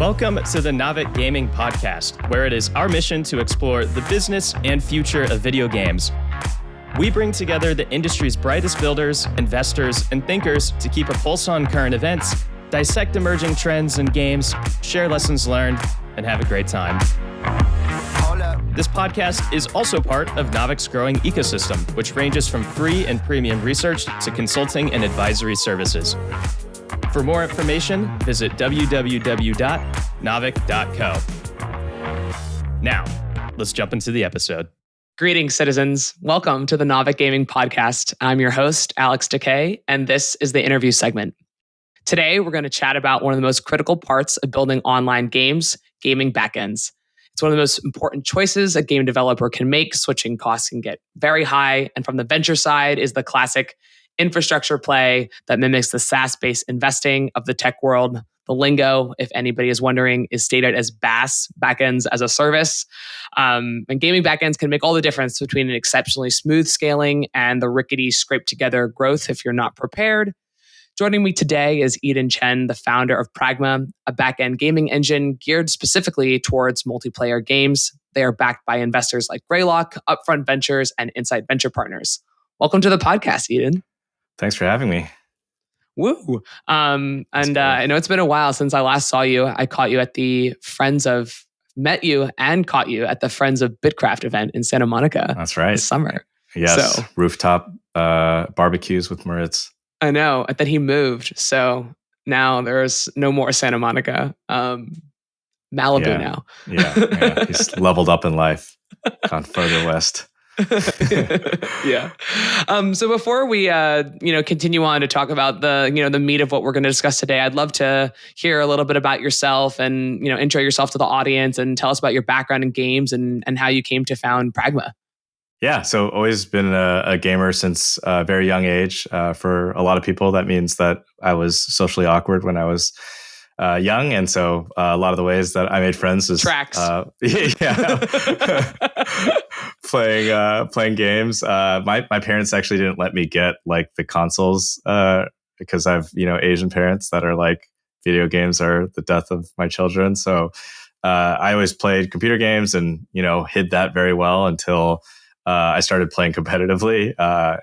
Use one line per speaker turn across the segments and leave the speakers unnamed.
Welcome to the Naavik Gaming Podcast, where it is our mission to explore the business and future of video games. We bring together the industry's brightest builders, investors, and thinkers to keep a pulse on current events, dissect emerging trends in games, share lessons learned, and have a great time. This podcast is also part of Naavik's growing ecosystem, which ranges from free and premium research to consulting and advisory services. For more information, visit www.naavik.co. Now, let's jump into the episode.
Greetings, citizens. Welcome to the Naavik Gaming Podcast. I'm your host, Alex Takei, and this is the interview segment. Today, we're going to chat about one of the most critical parts of building online games, gaming backends. It's one of the most important choices a game developer can make. Switching costs can get very high. And from the venture side is the classic infrastructure play that mimics the SaaS-based investing of the tech world. The lingo, if anybody is wondering, is stated as BaaS, backends as a service. And gaming backends can make all the difference between an exceptionally smooth scaling and the rickety, scraped-together growth if you're not prepared. Joining me today is Eden Chen, the founder of Pragma, a backend gaming engine geared specifically towards multiplayer games. They are backed by investors like Greylock, Upfront Ventures, and Insight Venture Partners. Welcome to the podcast, Eden.
Thanks for having me.
Woo! I know it's been a while since I last saw you. I caught you at the met you and caught you at the Friends of Bitcraft event in Santa Monica.
That's right.
This summer.
Yes. So, rooftop barbecues with Moritz.
I know. And then he moved. So now there's no more Santa Monica. Malibu now.
Yeah. He's leveled up in life. Gone further west.
Yeah. So before we continue on to talk about the meat of what we're going to discuss today, I'd love to hear a little bit about yourself and intro yourself to the audience and tell us about your background in games and how you came to found Pragma.
Yeah, so always been a gamer since a very young age. For a lot of people, that means that I was socially awkward when I was young, and so a lot of the ways that I made friends is
tracks.
Playing games. My parents actually didn't let me get like the consoles because I've Asian parents that are like video games are the death of my children. So I always played computer games and hid that very well until I started playing competitively,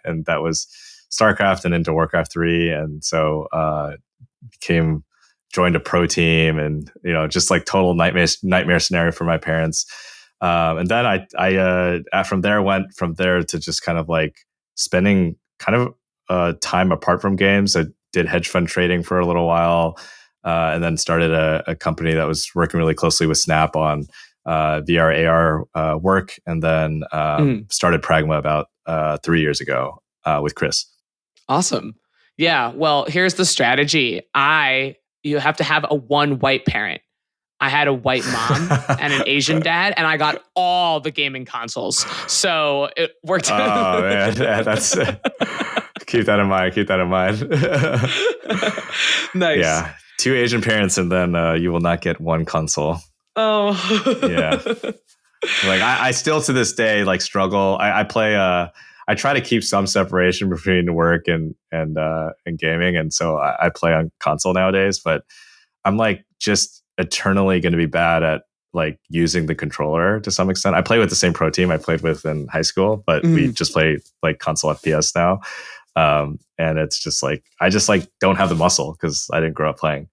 and that was StarCraft and into Warcraft 3, and so joined a pro team, and just like total nightmare scenario for my parents. And then I from there went to just kind of like spending kind of time apart from games. I did hedge fund trading for a little while, and then started a company that was working really closely with Snap on VR AR work, and then started Pragma about 3 years ago with Chris.
Awesome. Yeah. Well, here's the strategy. You have to have a one white parent. I had a white mom and an Asian dad, and I got all the gaming consoles. So it worked.
Oh man, that's keep that in mind.
Nice.
Yeah, 2 Asian parents, and then you will not get 1 console.
Oh,
yeah. Like I still to this day like struggle. I play. I try to keep some separation between work and gaming, and so I play on console nowadays. But I'm like just eternally going to be bad at like using the controller to some extent. I play with the same pro team I played with in high school, but we just play like console FPS now, and it's just like I just like don't have the muscle because I didn't grow up playing.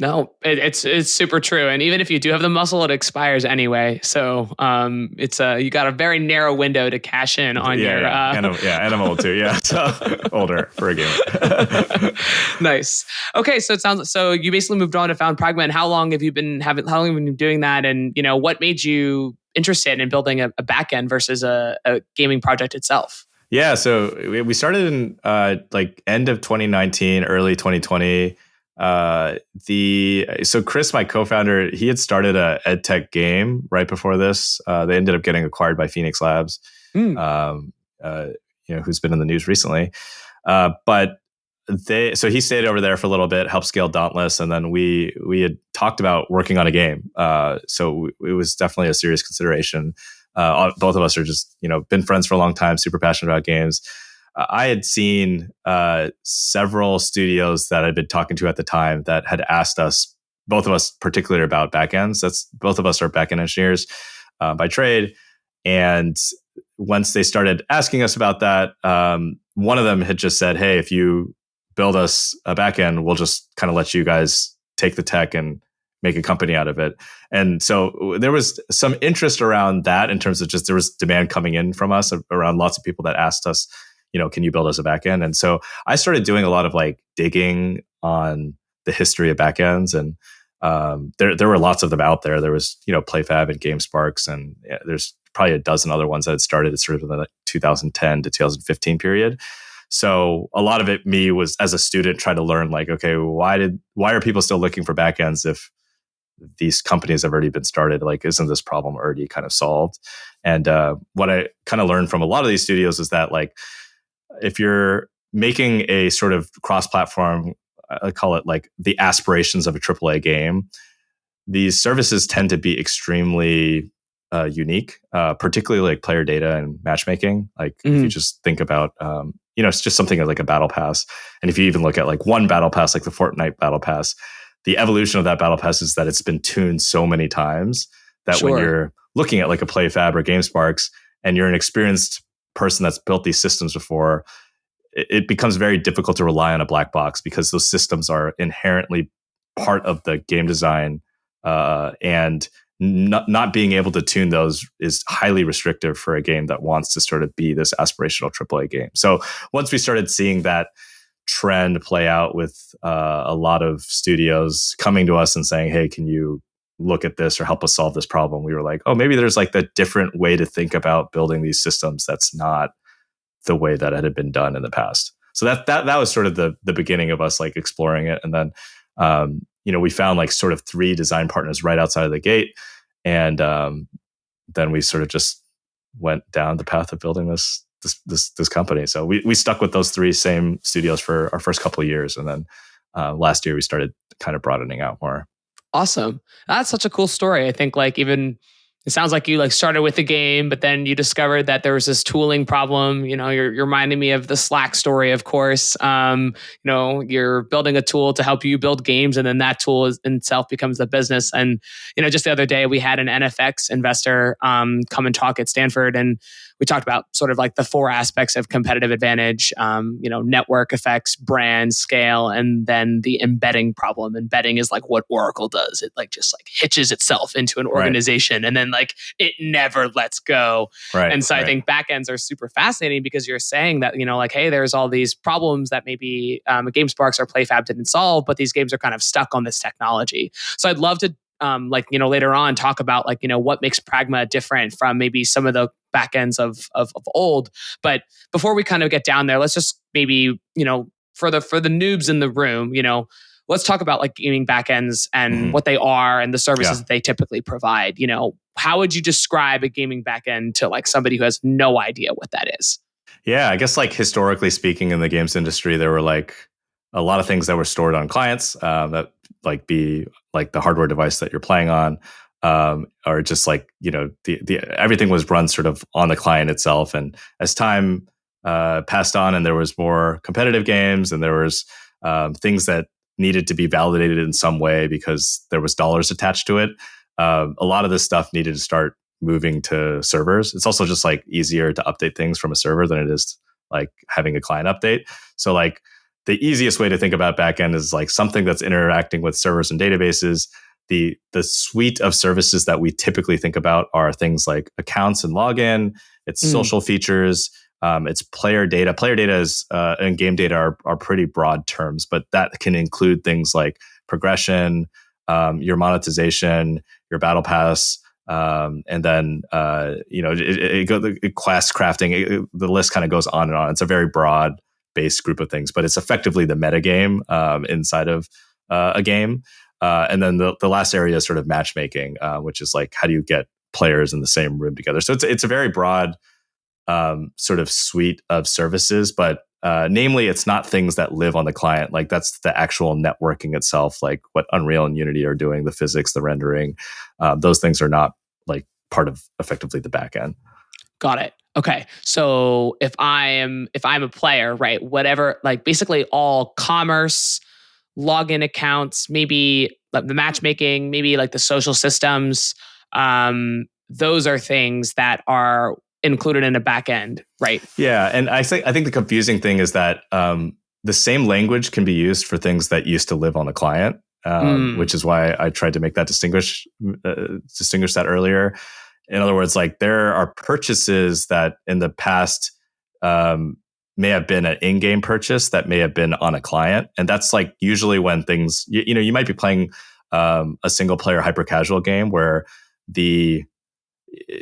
No, it's super true. And even if you do have the muscle, it expires anyway. So it's you got a very narrow window to cash in on your.
And I'm old too. Yeah, so older for a gamer.
Nice. Okay, so it sounds so you basically moved on to found Pragma. And how long have you been doing that? And what made you interested in building a backend versus a gaming project itself?
Yeah, so we started in like end of 2019, early 2020. So Chris, my co-founder, he had started a ed tech game right before this. They ended up getting acquired by Phoenix Labs, who's been in the news recently. But so he stayed over there for a little bit, helped scale Dauntless, and then we had talked about working on a game. So it was definitely a serious consideration. Both of us are just been friends for a long time, super passionate about games. I had seen several studios that I'd been talking to at the time that had asked us both of us particularly about backends. Both of us are backend engineers by trade. And once they started asking us about that, one of them had just said, hey, if you build us a backend, we'll just kind of let you guys take the tech and make a company out of it. And so there was some interest around that in terms of just there was demand coming in from us around lots of people that asked us, can you build us a backend? And so I started doing a lot of like digging on the history of backends, and there were lots of them out there. There was PlayFab and GameSparks, and there's probably a dozen other ones that had started sort of in the 2010 to 2015 period. So a lot of it, me was as a student trying to learn like, okay, why are people still looking for backends if these companies have already been started? Like, isn't this problem already kind of solved? And what I kind of learned from a lot of these studios is that like, if you're making a sort of cross-platform, I call it like the aspirations of a AAA game, these services tend to be extremely unique, particularly like player data and matchmaking. Like if you just think about, it's just something like a battle pass. And if you even look at like one battle pass, like the Fortnite battle pass, the evolution of that battle pass is that it's been tuned so many times that when you're looking at like a PlayFab or GameSparks and you're an experienced person that's built these systems before, it becomes very difficult to rely on a black box because those systems are inherently part of the game design, and not being able to tune those is highly restrictive for a game that wants to sort of be this aspirational AAA game. So once we started seeing that trend play out with a lot of studios coming to us and saying, hey, can you look at this or help us solve this problem? We were like, oh, maybe there's like the different way to think about building these systems that's not the way that it had been done in the past. So that was sort of the beginning of us like exploring it. And then, we found like sort of 3 design partners right outside of the gate. And then we sort of just went down the path of building this company. So we stuck with those 3 same studios for our first couple of years. And then last year we started kind of broadening out more.
Awesome. That's such a cool story. I think like even it sounds like you like started with the game, but then you discovered that there was this tooling problem. You're reminding me of the Slack story, of course. You're building a tool to help you build games, and then that tool in itself becomes the business. And just the other day we had an NFX investor come and talk at Stanford, and we talked about sort of like the 4 aspects of competitive advantage, network effects, brand, scale, and then the embedding problem. Embedding is like what Oracle does. It like just like hitches itself into an organization, right, and then like it never lets go. Right, and so I think backends are super fascinating because you're saying that, like, hey, there's all these problems that maybe GameSparks or PlayFab didn't solve, but these games are kind of stuck on this technology. So I'd love to later on talk about like, what makes Pragma different from maybe some of the backends of old. But before we kind of get down there, let's just maybe, for the noobs in the room, let's talk about like gaming backends and what they are and the services that they typically provide. How would you describe a gaming backend to like somebody who has no idea what that is?
Yeah, I guess like historically speaking in the games industry, there were like a lot of things that were stored on clients that like be like the hardware device that you're playing on, or just like, the everything was run sort of on the client itself. And as time passed on and there was more competitive games and there was things that needed to be validated in some way because there was dollars attached to it, a lot of this stuff needed to start moving to servers. It's also just like easier to update things from a server than it is like having a client update. So like the easiest way to think about backend is like something that's interacting with servers and databases. The suite of services that we typically think about are things like accounts and login, it's social features, it's player data. Player data is and game data are pretty broad terms, but that can include things like progression, your monetization, your battle pass, and then class crafting. The list kind of goes on and on. It's a very broad based group of things, but it's effectively the meta game inside of a game. And then the last area is sort of matchmaking, which is like how do you get players in the same room together. So it's a very broad sort of suite of services, but namely, it's not things that live on the client. Like that's the actual networking itself, like what Unreal and Unity are doing, the physics, the rendering. Those things are not like part of effectively the back end.
Got it. Okay. So if I'm a player, right, whatever, like basically all commerce, login accounts, maybe like the matchmaking, maybe like the social systems. Those are things that are included in a backend, right?
Yeah, and I think the confusing thing is that the same language can be used for things that used to live on the client, which is why I tried to make that distinguish that earlier. In other words, like there are purchases that in the past may have been an in-game purchase that may have been on a client, and that's like usually when things you might be playing a single-player hyper-casual game where the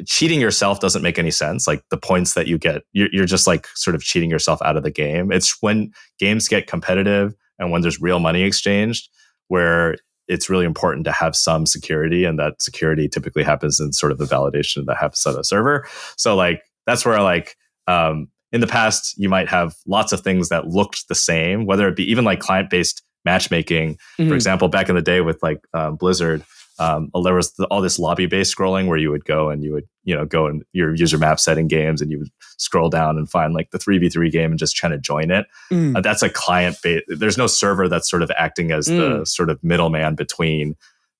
cheating yourself doesn't make any sense. Like the points that you get, you're just like sort of cheating yourself out of the game. It's when games get competitive and when there's real money exchanged where it's really important to have some security, and that security typically happens in sort of the validation that happens on a server. So like that's where like in the past you might have lots of things that looked the same, whether it be even like client-based matchmaking, for example, back in the day with like Blizzard. There was all this lobby-based scrolling where you would go and you would, go in your user map setting games and you would scroll down and find like the 3v3 game and just try to join it. That's a client-based. There's no server that's sort of acting as the sort of middleman between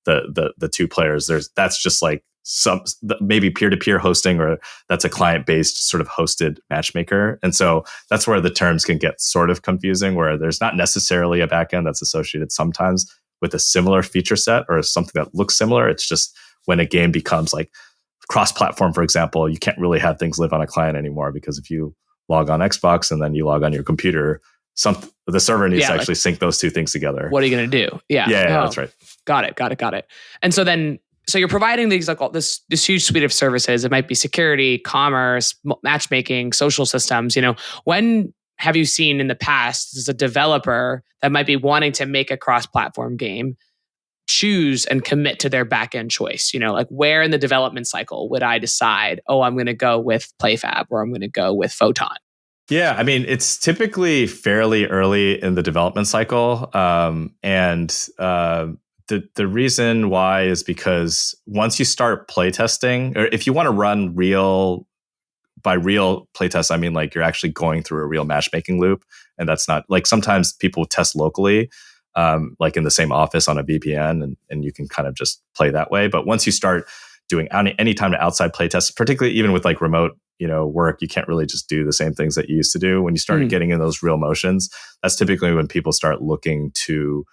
the two players. That's just like some maybe peer-to-peer hosting, or that's a client-based sort of hosted matchmaker. And so that's where the terms can get sort of confusing, where there's not necessarily a backend that's associated sometimes with a similar feature set or something that looks similar. It's just when a game becomes like cross-platform, for example, you can't really have things live on a client anymore, because if you log on Xbox and then you log on your computer, the server needs to actually sync those two things together.
What are you going to do? Yeah,
that's right.
Got it. And so you're providing these like all this huge suite of services. It might be security, commerce, matchmaking, social systems. When have you seen in the past as a developer that might be wanting to make a cross-platform game choose and commit to their backend choice? Like where in the development cycle would I decide, I'm going to go with PlayFab or I'm going to go with Photon?
Yeah, I mean, it's typically fairly early in the development cycle. And the reason why is because once you start playtesting, or if you want to run by real playtest, I mean like you're actually going through a real matchmaking loop, and that's not like sometimes people test locally, like in the same office on a VPN, and you can kind of just play that way. But once you start doing any time to outside playtest, particularly even with like remote work, you can't really just do the same things that you used to do. When you start getting in those real motions, that's typically when people start looking to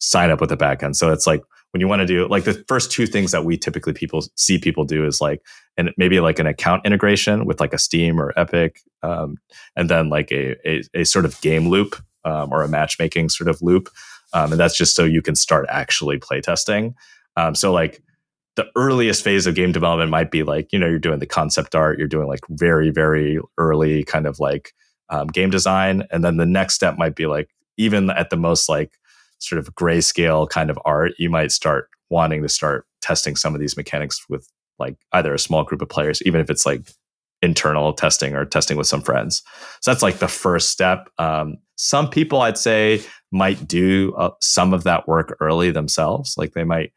sign up with a backend. So it's like when you want to do like the first two things that we typically see people do is like, and maybe like an account integration with like a Steam or Epic, and then like a sort of game loop or a matchmaking sort of loop, and that's just so you can start actually playtesting. So like the earliest phase of game development might be like you're doing the concept art, you're doing like very very early kind of like game design, and then the next step might be like even at the most like sort of grayscale kind of art, you might start wanting to start testing some of these mechanics with like either a small group of players, even if it's like internal testing or testing with some friends. So that's like the first step. Some people I'd say might do some of that work early themselves. Like they might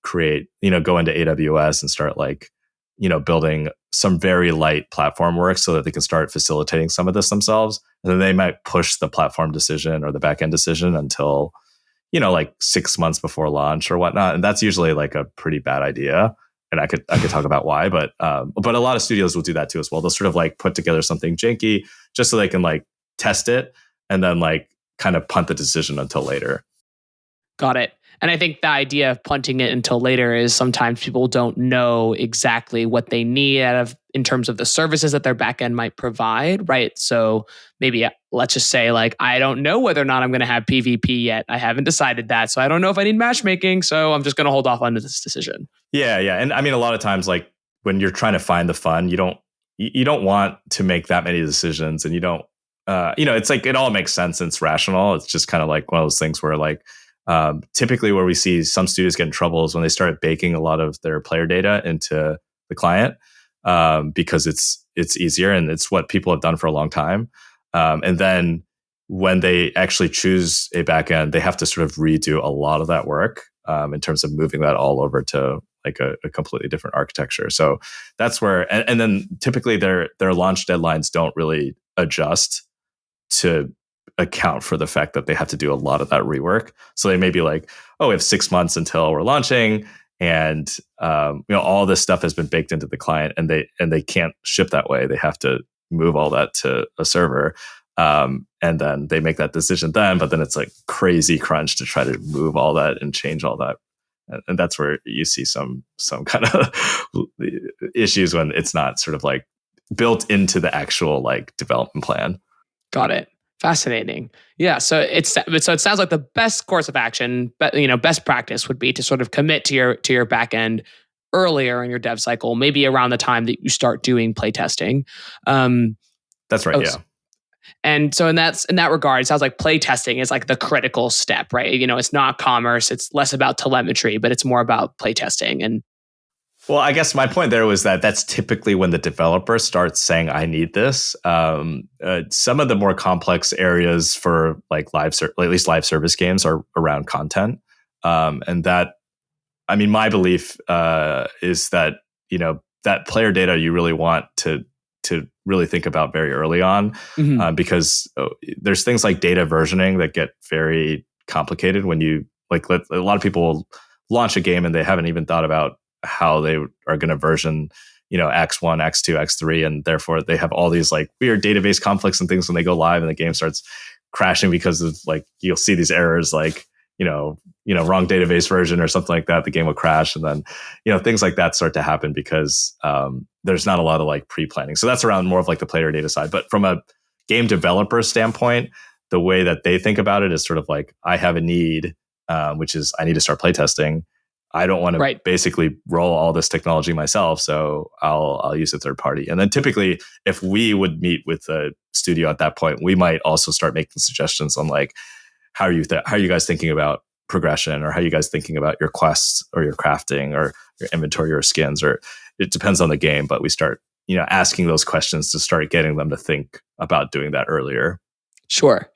create, go into AWS and start like, building some very light platform work so that they can start facilitating some of this themselves. And then they might push the platform decision or the backend decision until like 6 months before launch or whatnot. And that's usually like a pretty bad idea. And I could talk about why, but a lot of studios will do that too as well. They'll sort of like put together something janky just so they can like test it and then like kind of punt the decision until later.
Got it. And I think the idea of punting it until later is sometimes people don't know exactly what they need in terms of the services that their backend might provide, right? So maybe let's just say like, I don't know whether or not I'm going to have PvP yet. I haven't decided that. So I don't know if I need matchmaking. So I'm just going to hold off on this decision.
Yeah. And I mean, a lot of times, like when you're trying to find the fun, you don't want to make that many decisions, and you don't, it's like, it all makes sense and it's rational. It's just kind of like one of those things where like, typically where we see some studios get in trouble is when they start baking a lot of their player data into the client, because it's easier and it's what people have done for a long time. And then when they actually choose a backend, they have to sort of redo a lot of that work in terms of moving that all over to like a completely different architecture. So that's where, and then typically their launch deadlines don't really adjust to account for the fact that they have to do a lot of that rework. So they may be like, oh, we have 6 months until we're launching, and all this stuff has been baked into the client, and they can't ship that way. They have to move all that to a server, and then they make that decision then. But then it's like crazy crunch to try to move all that and change all that, and that's where you see some kind of issues when it's not sort of like built into the actual like development plan.
Got it. Fascinating. Yeah. So it sounds like the best course of action, but best practice would be to sort of commit to your backend earlier in your dev cycle, maybe around the time that you start doing playtesting.
That's right. Yeah.
And so in that regard, it sounds like playtesting is like the critical step, right? It's not commerce. It's less about telemetry, but it's more about playtesting. And
well, I guess my point there was that that's typically when the developer starts saying, I need this. Some of the more complex areas for like at least live service games are around content. And that, I mean, my belief is that, that player data you really want to really think about very early on, because there's things like data versioning that get very complicated when you like a lot of people will launch a game and they haven't even thought about how they are going to version, X1, X2, X3, and therefore they have all these like weird database conflicts and things when they go live and the game starts crashing because of like you'll see these errors like wrong database version or something like that. The game will crash, and then things like that start to happen because there's not a lot of like pre-planning. So that's around more of like the player data side. But from a game developer standpoint, the way that they think about it is sort of like I have a need, which is I need to start playtesting. I don't want to basically roll all this technology myself, so I'll use a third party. And then typically, if we would meet with a studio at that point, we might also start making suggestions on like how are you guys thinking about progression, or how are you guys thinking about your quests or your crafting or your inventory or skins, or it depends on the game. But we start asking those questions to start getting them to think about doing that earlier.
Sure.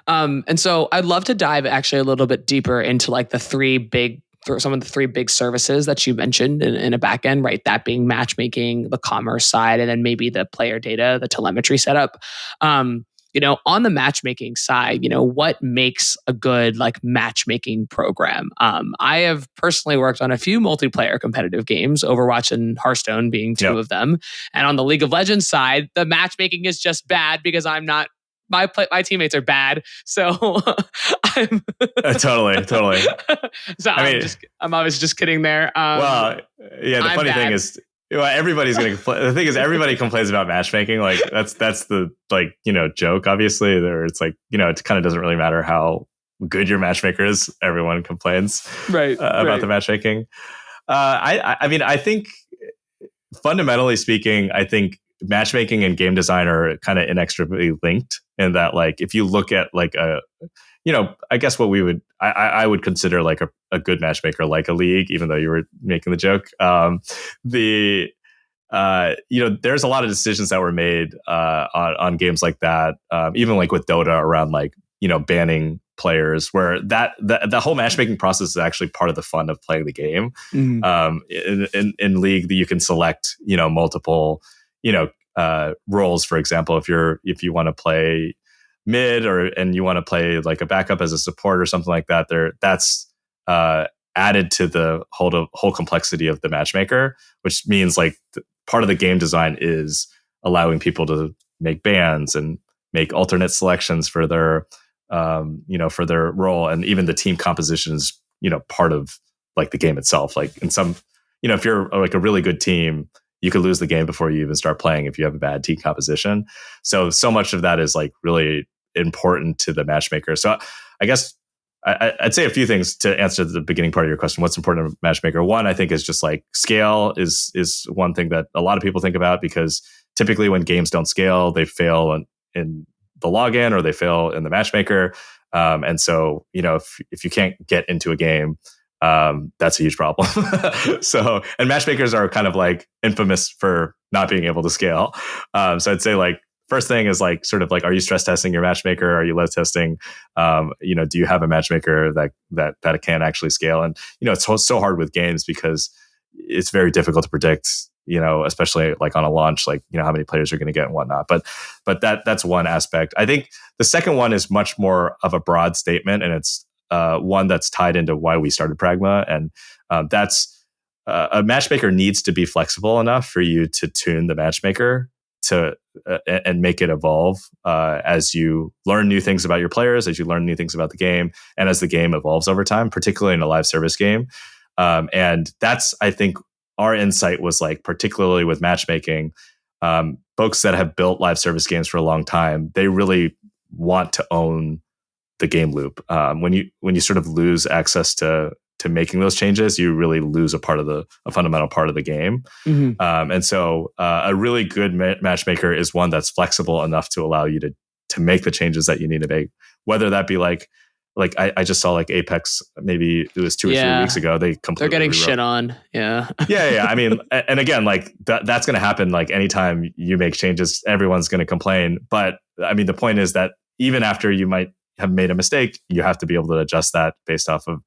And so I'd love to dive actually a little bit deeper into like some of the three big services that you mentioned in a backend, right? That being matchmaking, the commerce side, and then maybe the player data, the telemetry setup. On the matchmaking side, what makes a good like matchmaking program? I have personally worked on a few multiplayer competitive games, Overwatch and Hearthstone being two of them. And on the League of Legends side, the matchmaking is just bad because I'm not. My teammates are bad, so I'm
totally.
So I'm obviously just kidding there.
The funny thing is, everybody's gonna complain. The thing is, everybody complains about matchmaking. Like that's the joke. Obviously, there it's like it kind of doesn't really matter how good your matchmaker is. Everyone complains about the matchmaking. I think fundamentally speaking, I think matchmaking and game design are kind of inextricably linked in that, like, if you look at like I guess what I would consider like a good matchmaker, like a league, even though you were making the joke. There's a lot of decisions that were made on games like that, even like with Dota around like, banning players, where the whole matchmaking process is actually part of the fun of playing the game. In League, you can select, multiple, roles. For example, if you want to play mid and you want to play like a backup as a support or something like that, that's added to the whole complexity of the matchmaker, which means like part of the game design is allowing people to make bans and make alternate selections for their for their role, and even the team composition is part of like the game itself. Like in some, if you're like a really good team, you could lose the game before you even start playing if you have a bad team composition. So much of that is like really important to the matchmaker. So I guess I'd say a few things to answer the beginning part of your question. What's important to a matchmaker? One, I think, is just like scale is one thing that a lot of people think about, because typically when games don't scale, they fail in the login or they fail in the matchmaker. And so, if you can't get into a game, that's a huge problem. And matchmakers are kind of like infamous for not being able to scale. So I'd say like first thing is like sort of like, are you stress testing your matchmaker? Are you load testing? Do you have a matchmaker that can actually scale? And it's so hard with games because it's very difficult to predict, especially like on a launch, like, how many players you're going to get and whatnot. But that's one aspect. I think the second one is much more of a broad statement, and it's one that's tied into why we started Pragma. And that's a matchmaker needs to be flexible enough for you to tune the matchmaker to and make it evolve as you learn new things about your players, as you learn new things about the game, and as the game evolves over time, particularly in a live service game. And that's, I think, our insight was like, particularly with matchmaking, folks that have built live service games for a long time, they really want to own the game loop. When you sort of lose access to making those changes, you really lose a fundamental part of the game.
Mm-hmm.
And so a really good matchmaker is one that's flexible enough to allow you to make the changes that you need to make, whether that be like I just saw like Apex, maybe it was 2 or 3 weeks ago. They're
getting shit on. Yeah.
yeah. I mean, and again, like that's going to happen. Like anytime you make changes, everyone's going to complain. But I mean, the point is that even after you might have made a mistake, you have to be able to adjust that based off of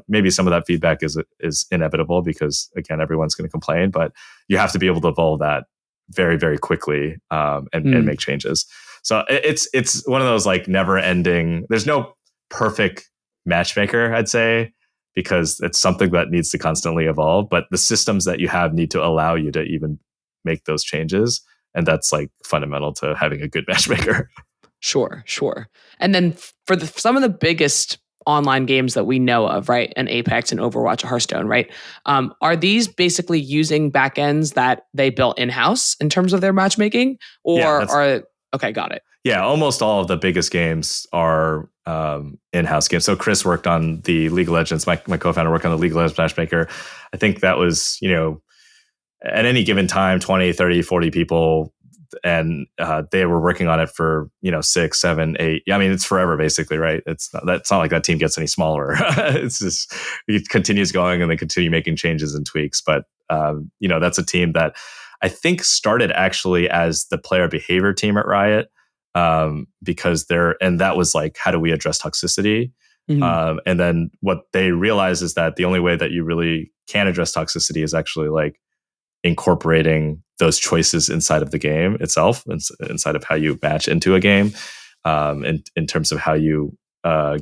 maybe some of that feedback is inevitable because again, everyone's going to complain, but you have to be able to evolve that very, very quickly and make changes. So it's one of those like never ending. There's no perfect matchmaker, I'd say, because it's something that needs to constantly evolve. But the systems that you have need to allow you to even make those changes, and that's like fundamental to having a good matchmaker.
Sure. And then for some of the biggest online games that we know of, right, and Apex and Overwatch, Hearthstone, right, are these basically using backends that they built in-house in terms of their matchmaking, or okay, got it.
Yeah, almost all of the biggest games are in-house games. So Chris worked on the League of Legends. My co-founder worked on the League of Legends matchmaker. I think that was, at any given time, 20, 30, 40 people. And they were working on it for 6, 7, 8. I mean, it's forever basically, right? It's not like that team gets any smaller. It's just it continues going, and they continue making changes and tweaks. But that's a team that I think started actually as the player behavior team at Riot, because that was like, how do we address toxicity?
Mm-hmm.
And then what they realize is that the only way that you really can address toxicity is actually like incorporating those choices inside of the game itself, inside of how you match into a game, in terms of how you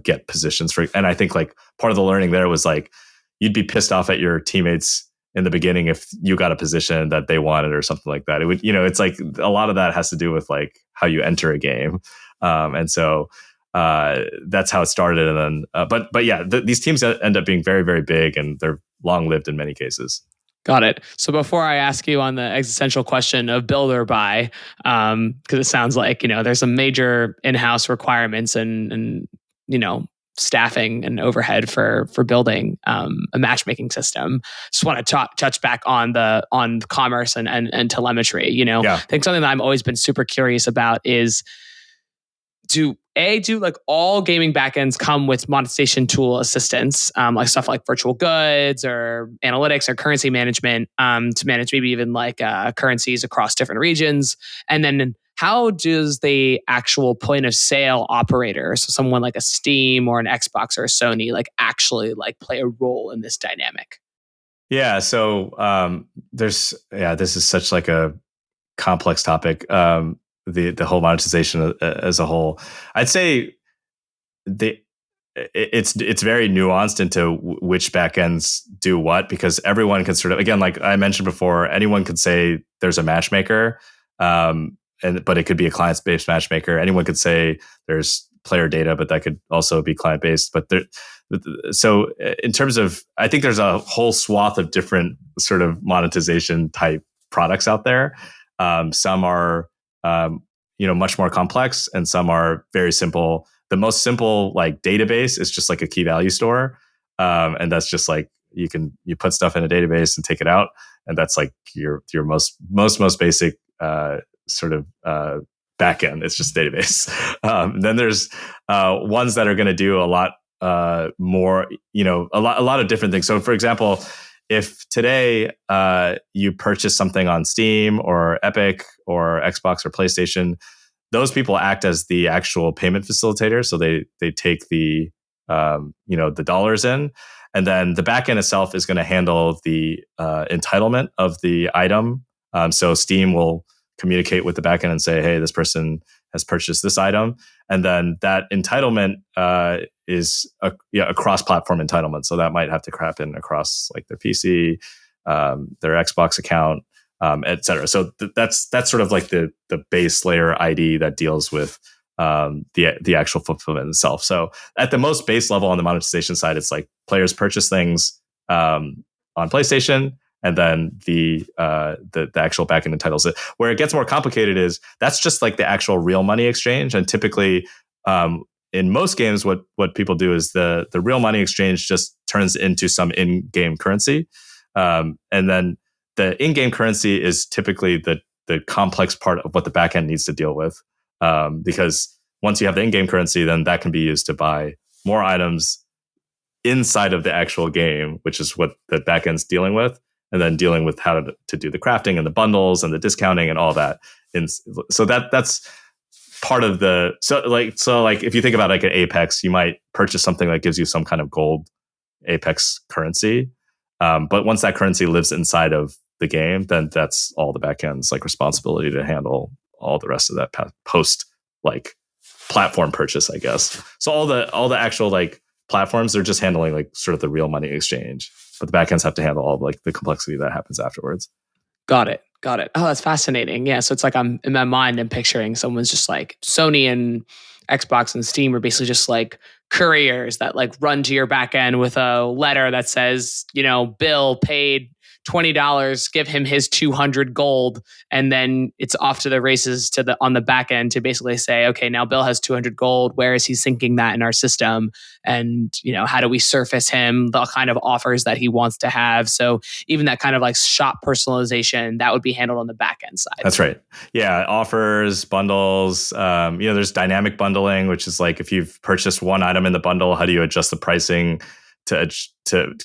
get positions for. And I think like part of the learning there was like, you'd be pissed off at your teammates in the beginning if you got a position that they wanted or something like that. It would, it's like a lot of that has to do with like how you enter a game. And so that's how it started. And then, but yeah, these teams end up being very, very big, and they're long lived in many cases.
Got it. So before I ask you on the existential question of build or buy, because it sounds like, there's some major in-house requirements and staffing and overhead for building a matchmaking system. Just want to touch back on commerce and telemetry. I think something that I've always been super curious about is, do like all gaming backends come with monetization tool assistance, like stuff like virtual goods or analytics or currency management, to manage maybe even like currencies across different regions? And then how does the actual point of sale operator, so someone like a Steam or an Xbox or a Sony, like actually like play a role in this dynamic?
Yeah. So this is such like a complex topic. The whole monetization as a whole, I'd say it's very nuanced into which backends do what, because everyone can sort of, again, like I mentioned before, anyone could say there's a matchmaker, but it could be a client-based matchmaker. Anyone could say there's player data, but that could also be client-based. So in terms of, I think there's a whole swath of different sort of monetization type products out there. Some are much more complex, and some are very simple. The most simple like database is just like a key value store, and that's just like you put stuff in a database and take it out, and that's like your most basic sort of backend. It's just database. Then there's ones that are going to do a lot more, a lot of different things. So for example, if today you purchase something on Steam or Epic or Xbox or PlayStation, those people act as the actual payment facilitator. So they take the the dollars in. And then the backend itself is going to handle the entitlement of the item. So Steam will communicate with the backend and say, hey, this person has purchased this item. And then that entitlement is a cross-platform entitlement. So that might have to happen across like their PC, their Xbox account, et cetera. So that's sort of like the base layer ID that deals with the actual fulfillment itself. So at the most base level on the monetization side, it's like players purchase things on PlayStation, and then the actual backend entitles it. Where it gets more complicated is that's just like the actual real money exchange. And typically, in most games, what people do is the real money exchange just turns into some in-game currency, and then the in-game currency is typically the complex part of what the backend needs to deal with. Because once you have the in-game currency, then that can be used to buy more items inside of the actual game, which is what the backend's dealing with, and then dealing with how to do the crafting and the bundles and the discounting and all that. And so that's part of the so if you think about like an Apex, you might purchase something that gives you some kind of gold Apex currency, but once that currency lives inside of the game, then that's all the backend's like responsibility to handle all the rest of that post like platform purchase, I guess. So all the actual like platforms, they're just handling like sort of the real money exchange, but the backends have to handle all of, like the complexity that happens afterwards.
Got it. Oh, that's fascinating. Yeah. So it's like I'm in my mind, I'm picturing someone's just like Sony and Xbox and Steam are basically just like couriers that like run to your backend with a letter that says, Bill paid $20, give him his 200 gold, and then it's off to the races on the back end to basically say, okay, now Bill has 200 gold. Where is he syncing that in our system? And how do we surface him the kind of offers that he wants to have? So even that kind of like shop personalization, that would be handled on the back end side.
That's right. Yeah, offers, bundles. There's dynamic bundling, which is like if you've purchased one item in the bundle, how do you adjust the pricing to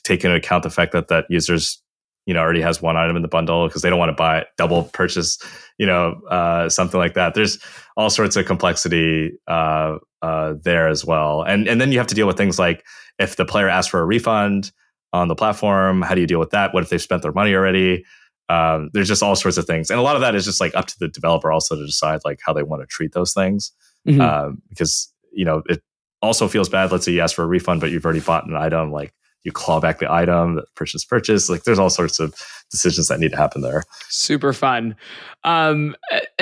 take into account the fact that users already has one item in the bundle because they don't want to buy double purchase, something like that. There's all sorts of complexity there as well. And then you have to deal with things like if the player asks for a refund on the platform, how do you deal with that? What if they've spent their money already? There's just all sorts of things. And a lot of that is just like up to the developer also to decide like how they want to treat those things. Mm-hmm. Because, it also feels bad. Let's say you ask for a refund, but you've already bought an item, like you claw back the item, the purchase. Like there's all sorts of decisions that need to happen there.
Super fun. And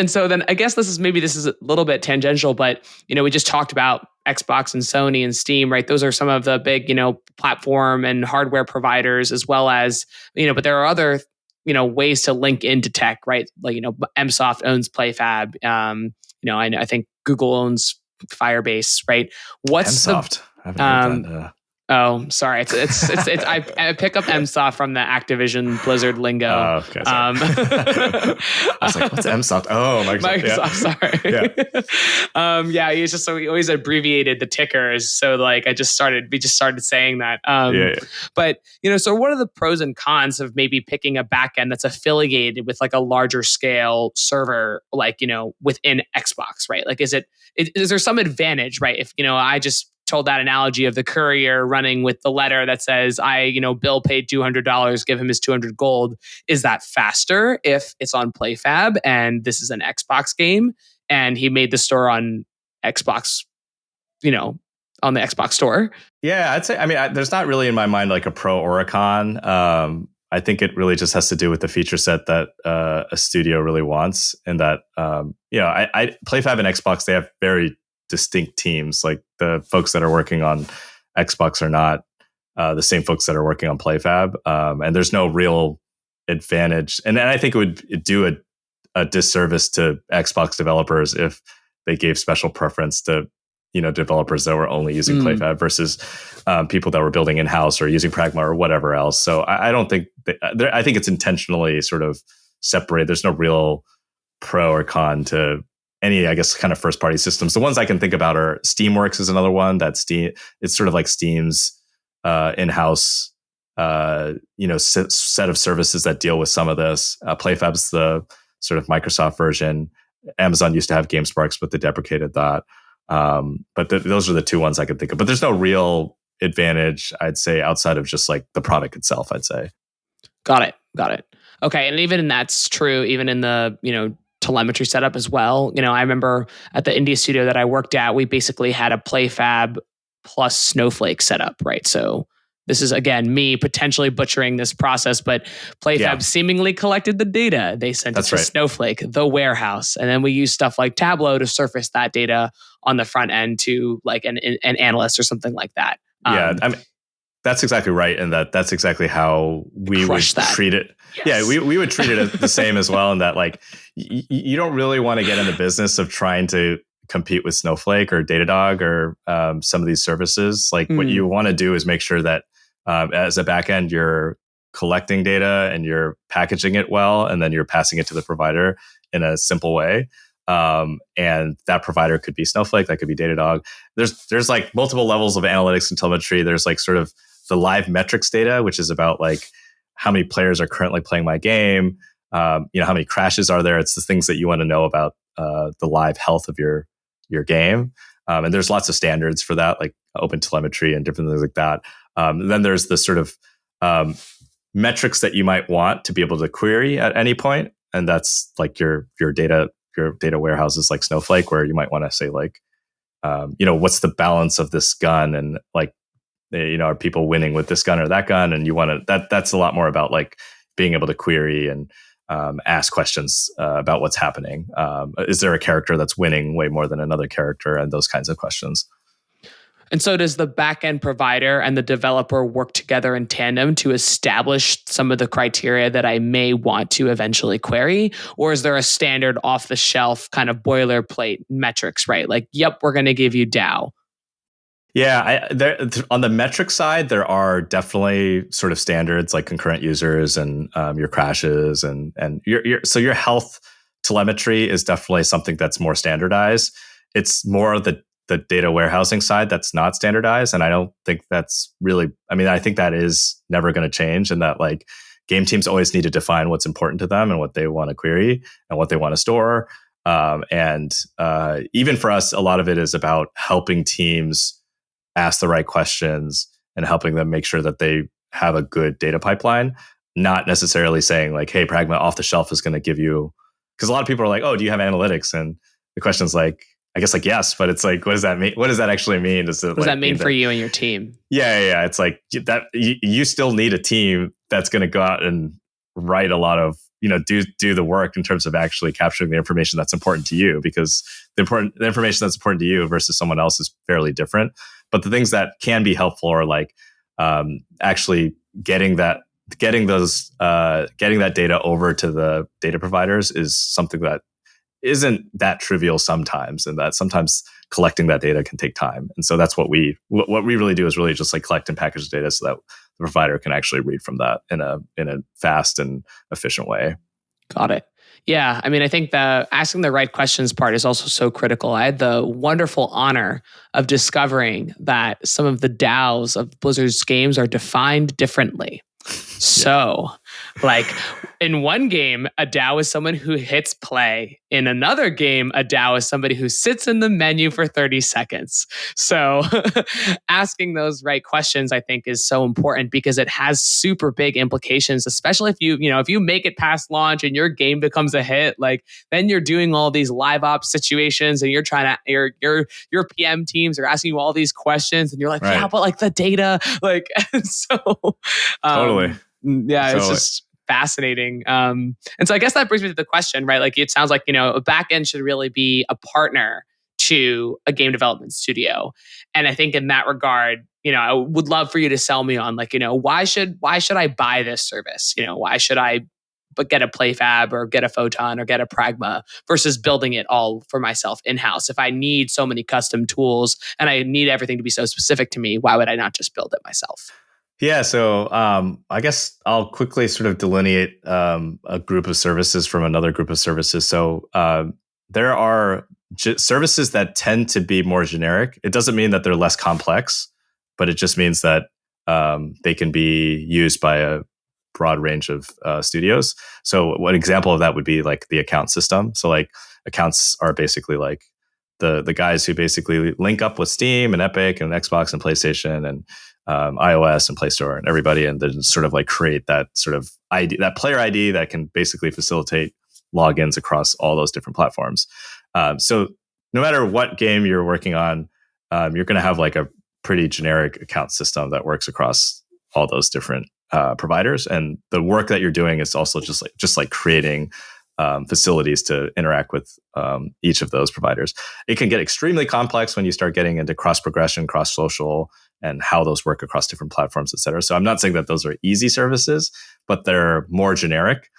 so then I guess this is a little bit tangential, but we just talked about Xbox and Sony and Steam, right? Those are some of the big, platform and hardware providers, as well as, but there are other, ways to link into tech, right? Like, Msoft owns PlayFab. I think Google owns Firebase, right? What's
Msoft? I haven't heard that.
Oh, sorry. It's I pick up Msoft from the Activision Blizzard lingo.
Oh, okay. Sorry. I was like, what's Msoft? Oh, Microsoft.
Sorry. Yeah. He's just so he always abbreviated the tickers. So like we just started saying that. But so what are the pros and cons of maybe picking a backend that's affiliated with like a larger scale server, like within Xbox, right? Like, is there some advantage, right? If I just told that analogy of the courier running with the letter that says, Bill paid $200, give him his 200 gold. Is that faster if it's on PlayFab and this is an Xbox game and he made the store on Xbox, on the Xbox store?
Yeah, I'd say, there's not really in my mind like a pro or a con. I think it really just has to do with the feature set that a studio really wants. And that, PlayFab and Xbox, they have very distinct teams. Like the folks that are working on Xbox are not the same folks that are working on PlayFab, and there's no real advantage. And I think it would do a disservice to Xbox developers if they gave special preference to developers that were only using PlayFab versus people that were building in house or using Pragma or whatever else. So I don't think I think it's intentionally sort of separated. There's no real pro or con to any, I guess, kind of first party systems. The ones I can think about are Steamworks is another one. It's sort of like Steam's in-house, set of services that deal with some of this. PlayFab's the sort of Microsoft version. Amazon used to have GameSparks, but they deprecated that. But those are the two ones I could think of. But there's no real advantage, I'd say, outside of just like the product itself, I'd say.
Got it. Okay. And even that's true, even in the, telemetry setup as well. I remember at the India studio that I worked at, we basically had a PlayFab plus Snowflake setup, right? So this is, again, me potentially butchering this process, but PlayFab seemingly collected the data. They sent it to Snowflake, the warehouse. And then we use stuff like Tableau to surface that data on the front end to like an analyst or something like that.
I mean, that's exactly right. And that's exactly how we would treat it. Yes. Yeah, we would treat it the same as well. And that like, you don't really want to get in the business of trying to compete with Snowflake or Datadog or some of these services. Like what you want to do is make sure that as a backend, you're collecting data and you're packaging it well, and then you're passing it to the provider in a simple way. And that provider could be Snowflake, that could be Datadog. There's like multiple levels of analytics and telemetry. There's like sort of the live metrics data, which is about like how many players are currently playing my game. How many crashes are there? It's the things that you want to know about the live health of your game. And there's lots of standards for that, like open telemetry and different things like that. Then there's the sort of metrics that you might want to be able to query at any point, and that's like your data warehouses like Snowflake, where you might want to say like, what's the balance of this gun, and like, are people winning with this gun or that gun? And you want to that's a lot more about like being able to query and ask questions about what's happening. Is there a character that's winning way more than another character, and those kinds of questions.
And so does the backend provider and the developer work together in tandem to establish some of the criteria that I may want to eventually query? Or is there a standard off-the-shelf kind of boilerplate metrics, right? Like, yep, we're going to give you DAO.
Yeah, on the metric side, there are definitely sort of standards like concurrent users and your crashes and your health telemetry is definitely something that's more standardized. It's more of the data warehousing side that's not standardized, and I don't think that's really. I mean, I think that is never going to change, and that like game teams always need to define what's important to them and what they want to query and what they want to store. And even for us, a lot of it is about helping teams ask the right questions and helping them make sure that they have a good data pipeline, not necessarily saying like, hey, Pragma off the shelf is going to give you, because a lot of people are like, oh, do you have analytics? And the question's like, I guess like, yes, but it's like, what does that mean? What does that actually mean?
What does that mean for you and your team?
Yeah. It's like that you still need a team that's going to go out and write a lot of, do the work in terms of actually capturing the information that's important to you, because the information that's important to you versus someone else is fairly different. But the things that can be helpful are like actually getting that data over to the data providers is something that isn't that trivial sometimes, and that sometimes collecting that data can take time. And so that's what we really do is really just like collect and package the data so that the provider can actually read from that in a fast and efficient way.
Got it. Yeah. I mean, I think the asking the right questions part is also so critical. I had the wonderful honor of discovering that some of the DAOs of Blizzard's games are defined differently. So, like in one game, a DAO is someone who hits play. In another game, a DAO is somebody who sits in the menu for 30 seconds. So, asking those right questions, I think, is so important because it has super big implications, especially if you make it past launch and your game becomes a hit, like then you're doing all these live ops situations and you're trying to your PM teams are asking you all these questions and you're like, yeah, but like the data, like so
totally.
Yeah, it's just fascinating. And so I guess that brings me to the question, right? Like it sounds like, a backend should really be a partner to a game development studio. And I think in that regard, I would love for you to sell me on like, why should I buy this service? Why should I get a PlayFab or get a Photon or get a Pragma versus building it all for myself in-house? If I need so many custom tools and I need everything to be so specific to me, why would I not just build it myself?
Yeah, so I guess I'll quickly sort of delineate a group of services from another group of services. So there are services that tend to be more generic. It doesn't mean that they're less complex, but it just means that they can be used by a broad range of studios. So one example of that would be like the account system. So like accounts are basically like the guys who basically link up with Steam and Epic and Xbox and PlayStation and iOS and Play Store and everybody, and then sort of like create that sort of ID, that player ID that can basically facilitate logins across all those different platforms. So no matter what game you're working on, you're going to have like a pretty generic account system that works across all those different providers. And the work that you're doing is also just like creating facilities to interact with each of those providers. It can get extremely complex when you start getting into cross progression, cross social, and how those work across different platforms, et cetera. So I'm not saying that those are easy services, but they're more generic.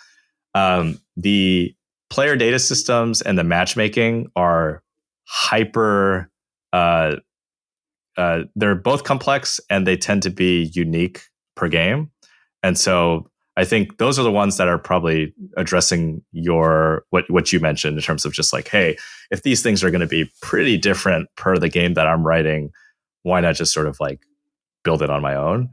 The player data systems and the matchmaking are hyper. They're both complex and they tend to be unique per game. And so I think those are the ones that are probably addressing what you mentioned in terms of just like, hey, if these things are going to be pretty different per the game that I'm writing, why not just sort of like build it on my own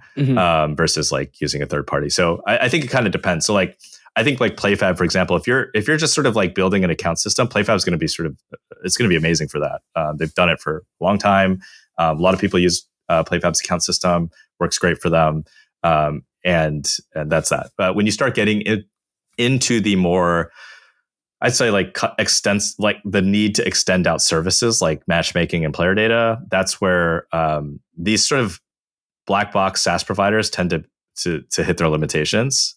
versus like using a third party? So I think it kind of depends. So like, I think like PlayFab, for example, if you're just sort of like building an account system, PlayFab is going to be it's going to be amazing for that. They've done it for a long time. A lot of people use PlayFab's account system, works great for them. And that's that. But when you start getting into the more, I'd say like like the need to extend out services like matchmaking and player data, that's where these sort of black box SaaS providers tend to hit their limitations.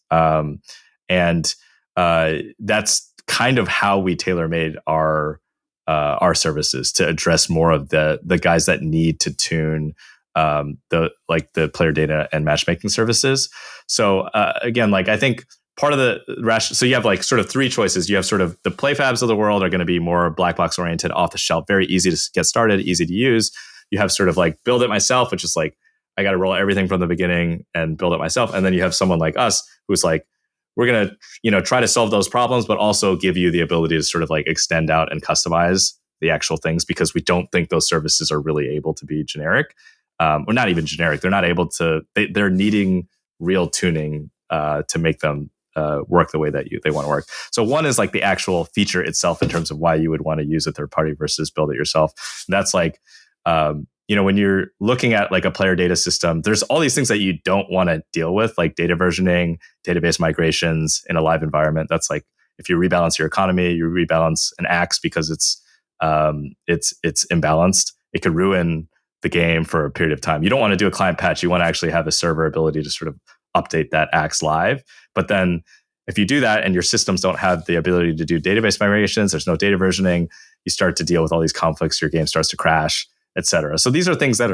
And that's kind of how we tailor-made our services to address more of the guys that need to tune the player data and matchmaking services. So again, like I think part of the rational, so you have like sort of three choices. You have sort of the PlayFabs of the world are going to be more black box oriented, off the shelf, very easy to get started, easy to use. You have sort of like build it myself, which is like I got to roll everything from the beginning and build it myself. And then you have someone like us who's like, we're going to, try to solve those problems, but also give you the ability to sort of like extend out and customize the actual things, because we don't think those services are really able to be generic. Or not even generic. They're not able to, they're needing real tuning to make them work the way that they want to work. So one is like the actual feature itself in terms of why you would want to use a third party versus build it yourself. And that's like, when you're looking at like a player data system, there's all these things that you don't want to deal with, like data versioning, database migrations in a live environment. That's like, if you rebalance your economy, you rebalance an axe because it's imbalanced, it could ruin the game for a period of time. You don't want to do a client patch. You want to actually have a server ability to sort of update that axe live. But then if you do that and your systems don't have the ability to do database migrations, there's no data versioning, you start to deal with all these conflicts, your game starts to crash, et cetera. So these are things that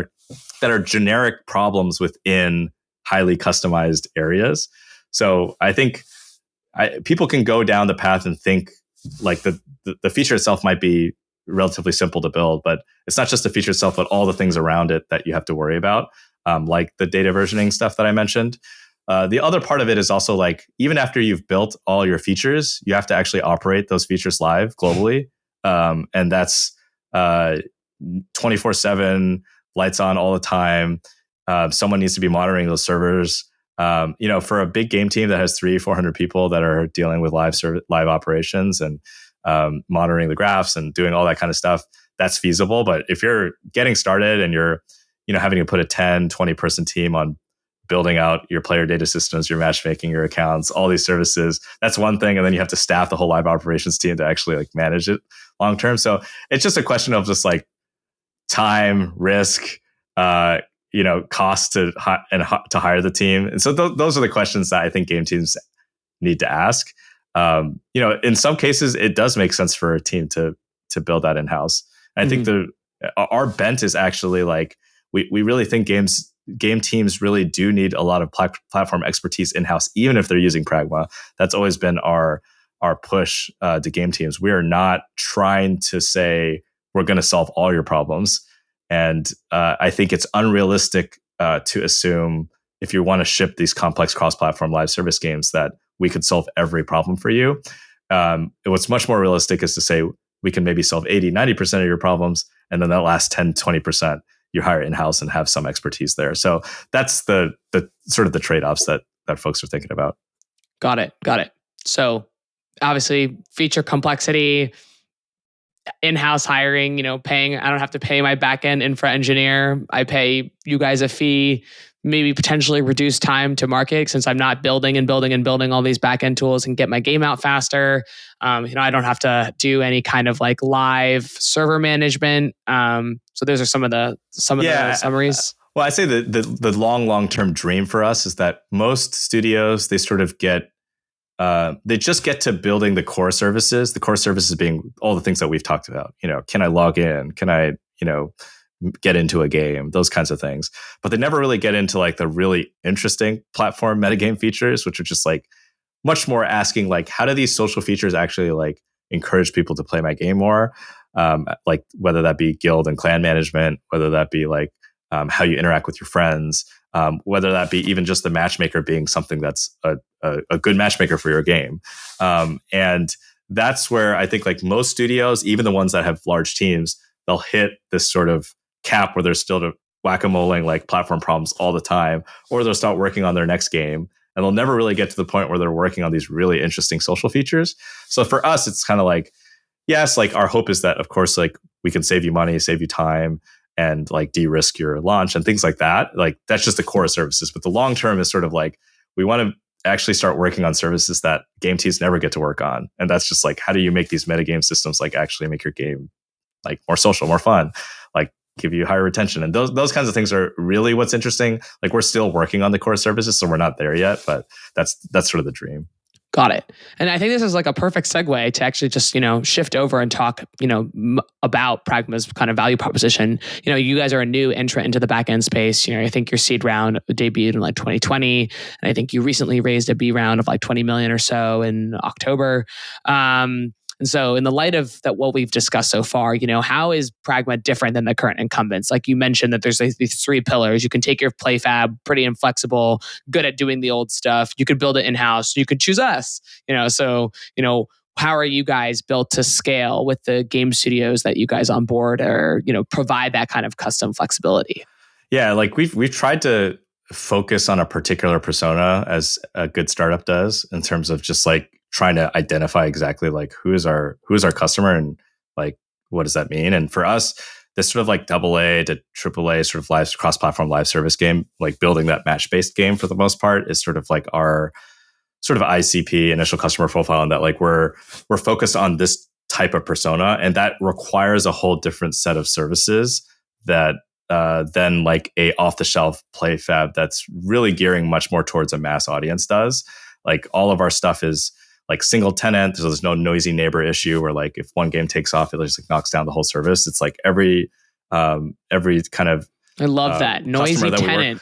are generic problems within highly customized areas. So I think people can go down the path and think like the feature itself might be relatively simple to build, but it's not just the feature itself, but all the things around it that you have to worry about, like the data versioning stuff that I mentioned. The other part of it is also like, even after you've built all your features, you have to actually operate those features live globally. And that's 24/7, lights on all the time. Someone needs to be monitoring those servers. For a big game team that has 300-400 people that are dealing with live operations and monitoring the graphs and doing all that kind of stuff, that's feasible. But if you're getting started and you're having to put a 10-20 person team on building out your player data systems, your matchmaking, your accounts, all these services, that's one thing. And then you have to staff the whole live operations team to actually like manage it long term. So it's just a question of just like time, risk, cost to hire the team. And so those are the questions that I think game teams need to ask. In some cases, it does make sense for a team to build that in-house. And I think our bent is actually like, we really think game teams really do need a lot of platform expertise in-house, even if they're using Pragma. That's always been our push to game teams. We are not trying to say we're going to solve all your problems. And I think it's unrealistic to assume if you want to ship these complex cross-platform live service games that we could solve every problem for you. What's much more realistic is to say we can maybe solve 80-90% of your problems, and then that last 10-20% you hire in-house and have some expertise there. So that's the sort of the trade-offs that folks are thinking about. Got it.
So obviously feature complexity, in-house hiring, I don't have to pay my backend infra engineer. I pay you guys a fee, maybe potentially reduce time to market since I'm not building and building and building all these backend tools and get my game out faster. I don't have to do any kind of like live server management. So those are some of the summaries.
Well, I say the long-term dream for us is that most studios, they sort of they just get to building the core services. The core services being all the things that we've talked about. Can I log in? Can I, get into a game? Those kinds of things. But they never really get into like the really interesting platform metagame features, which are just like much more asking like, how do these social features actually like encourage people to play my game more? Like whether that be guild and clan management, whether that be like how you interact with your friends, whether that be even just the matchmaker being something that's a good matchmaker for your game. And that's where I think like most studios, even the ones that have large teams, they'll hit this sort of cap where they're still whack-a-moling like platform problems all the time, or they'll start working on their next game. And they'll never really get to the point where they're working on these really interesting social features. So for us, it's kind of like, yes, like our hope is that, of course, like we can save you money, save you time, and like de-risk your launch and things like that. Like that's just the core services. But the long term is sort of like, we want to actually start working on services that game teams never get to work on. And that's just like, how do you make these metagame systems like actually make your game like more social, more fun, like give you higher retention? And those kinds of things are really what's interesting. Like we're still working on the core services, so we're not there yet, but that's sort of the dream.
Got it. And I think this is like a perfect segue to actually just, shift over and talk, about Pragma's kind of value proposition. You guys are a new entrant into the backend space. I think your seed round debuted in like 2020. And I think you recently raised a B round of like 20 million or so in October. And so in the light of that, what we've discussed so far, how is Pragma different than the current incumbents? Like you mentioned that there's like these three pillars. You can take your PlayFab, pretty inflexible, good at doing the old stuff. You could build it in-house. You could choose us, how are you guys built to scale with the game studios that you guys on board or, provide that kind of custom flexibility?
Yeah, like we've tried to focus on a particular persona as a good startup does in terms of just like trying to identify exactly like who is our customer and like what does that mean. And for us, this sort of like AA to AAA sort of live cross-platform live service game, like building that match-based game for the most part is sort of like our sort of ICP, initial customer profile, and that like we're focused on this type of persona, and that requires a whole different set of services that than like a off-the-shelf PlayFab that's really gearing much more towards a mass audience does. Like all of our stuff is like single tenant, so there's no noisy neighbor issue where like if one game takes off, it just like knocks down the whole service. It's like every kind of
I love that noisy tenant.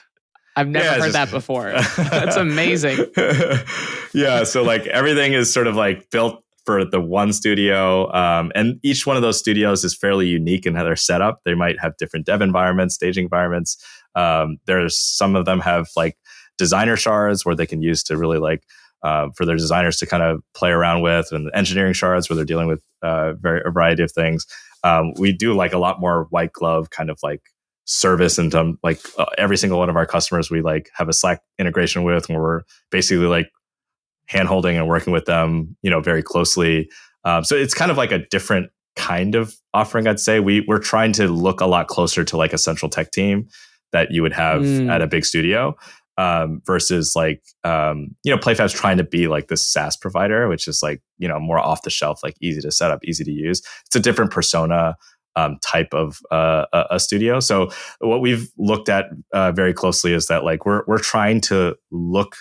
I've never heard that before. That's amazing.
Yeah, so like everything is sort of like built for the one studio, and each one of those studios is fairly unique in how they're set up. They might have different dev environments, staging environments. There's some of them have like designer shards where they can use to really like for their designers to kind of play around with, and engineering shards where they're dealing with a variety of things. We do like a lot more white glove kind of like service, and like every single one of our customers we like have a Slack integration with, where we're basically like hand-holding and working with them, very closely. So it's kind of like a different kind of offering, I'd say. We're trying to look a lot closer to like a central tech team that you would have at a big studio. Versus like, PlayFab's trying to be like this SaaS provider, which is like, more off the shelf, like easy to set up, easy to use. It's a different persona type of a studio. So what we've looked at very closely is that like we're trying to look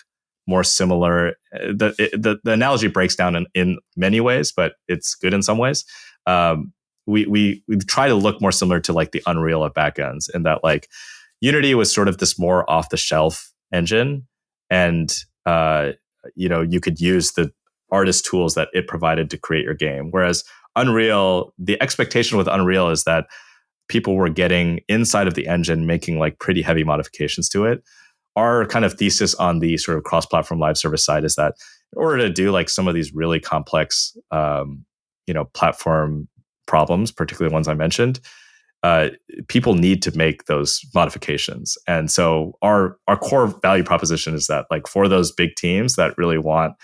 more similar. The analogy breaks down in many ways, but it's good in some ways. We try to look more similar to like the Unreal of backends, in that like Unity was sort of this more off the shelf engine, and you could use the artist tools that it provided to create your game. Whereas Unreal, the expectation with Unreal is that people were getting inside of the engine, making like pretty heavy modifications to it. Our kind of thesis on the sort of cross-platform live service side is that in order to do like some of these really complex, platform problems, particularly ones I mentioned, people need to make those modifications. And so our core value proposition is that like for those big teams that really want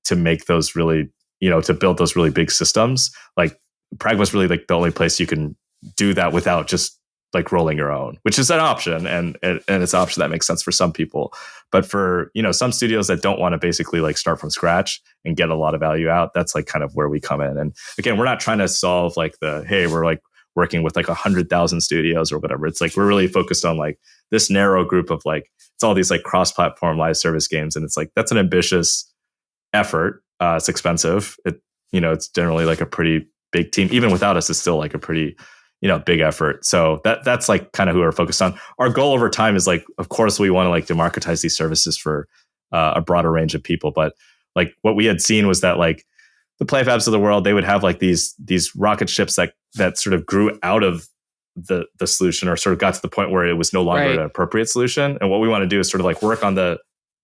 to make those really, to build those really big systems, like Pragma's really like the only place you can do that without just like rolling your own, which is an option, and it's an option that makes sense for some people. But for some studios that don't want to basically like start from scratch and get a lot of value out, that's like kind of where we come in. And again, we're not trying to solve like we're like working with like 100,000 studios or whatever. It's like we're really focused on like this narrow group of like it's all these like cross-platform live service games, and it's like that's an ambitious effort. It's expensive. It's generally like a pretty big team. Even without us, it's still like a pretty big effort. So that's like kind of who we're focused on. Our goal over time is like, of course, we want to like democratize these services for a broader range of people. But like what we had seen was that like the PlayFabs of the world, they would have like these rocket ships that sort of grew out of the solution, or sort of got to the point where it was no longer an appropriate solution. And what we want to do is sort of like work on the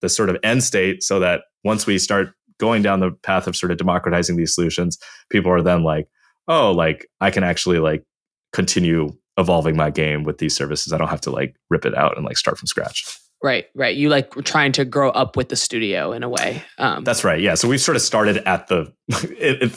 sort of end state, so that once we start going down the path of sort of democratizing these solutions, people are then like, oh, like I can actually like continue evolving my game with these services. I don't have to like rip it out and like start from scratch.
Right. You like were trying to grow up with the studio in a way.
That's right. Yeah. So we've sort of started at the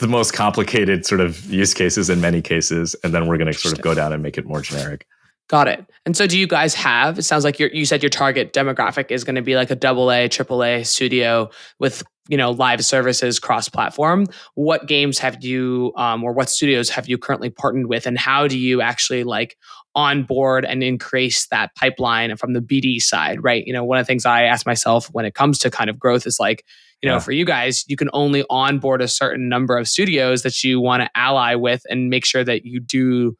most complicated sort of use cases in many cases, and then we're going to sort of go down and make it more generic.
Got it. And so do you guys have, it sounds like you said your target demographic is going to be like a AA, AAA studio with, live services cross-platform. What games have you, or what studios have you currently partnered with, and how do you actually like onboard and increase that pipeline from the BD side, right? One of the things I ask myself when it comes to kind of growth is like, for you guys, you can only onboard a certain number of studios that you want to ally with and make sure that you do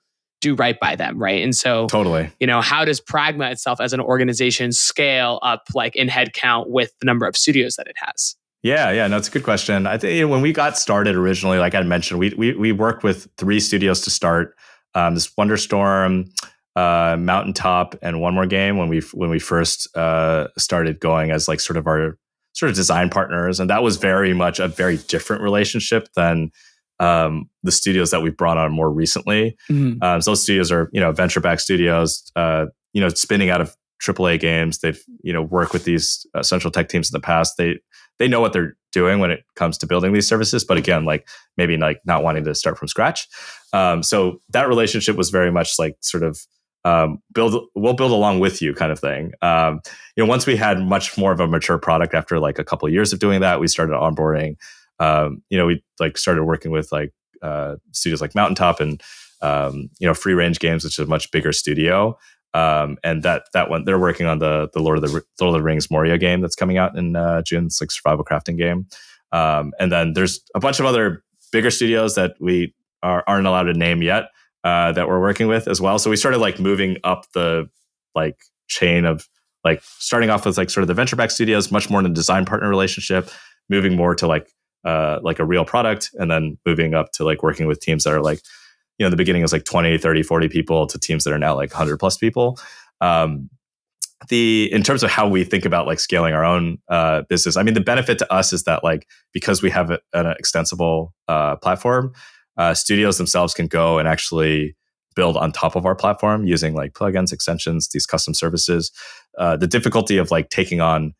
right by them, right? And so,
totally,
how does Pragma itself as an organization scale up like in headcount with the number of studios that it has?
Yeah, no, it's a good question. I think when we got started originally, like I mentioned, we worked with 3 studios to start. This Wonderstorm, Mountaintop, and one more game when we first started going as like sort of our sort of design partners, and that was very much a very different relationship than the studios that we've brought on more recently. So those studios are venture-backed studios, spinning out of AAA games. They've worked with these central tech teams in the past. They know what they're doing when it comes to building these services, but again, like maybe like not wanting to start from scratch. So that relationship was very much like sort of we'll build along with you kind of thing. Once we had much more of a mature product after like a couple of years of doing that, we started onboarding. We like started working with like studios like Mountaintop and Free Range Games, which is a much bigger studio. And that one, they're working on the Lord of the Rings Moria game that's coming out in June. It's like a survival crafting game. And then there's a bunch of other bigger studios that we aren't allowed to name yet that we're working with as well. So we started like moving up the like chain of like starting off with like sort of the venture-backed studios, much more in a design partner relationship, moving more to like a real product, and then moving up to like working with teams that are like, the beginning was like 20, 30, 40 people to teams that are now like 100 plus people. In terms of how we think about like scaling our own business, I mean, the benefit to us is that like, because we have an extensible platform, studios themselves can go and actually build on top of our platform using like plugins, extensions, these custom services. The difficulty of like taking on,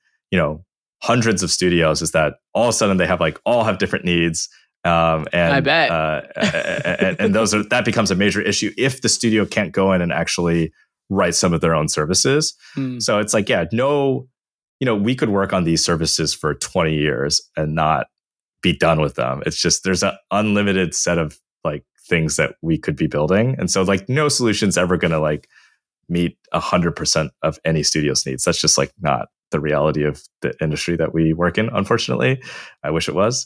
hundreds of studios is that all of a sudden they have like all have different needs. And
I bet.
And that becomes a major issue if the studio can't go in and actually write some of their own services. So it's like, we could work on these services for 20 years and not be done with them. It's just, there's an unlimited set of like things that we could be building. And so like no solution's ever going to like meet 100% of any studio's needs. That's just like not the reality of the industry that we work in, unfortunately. I wish it was.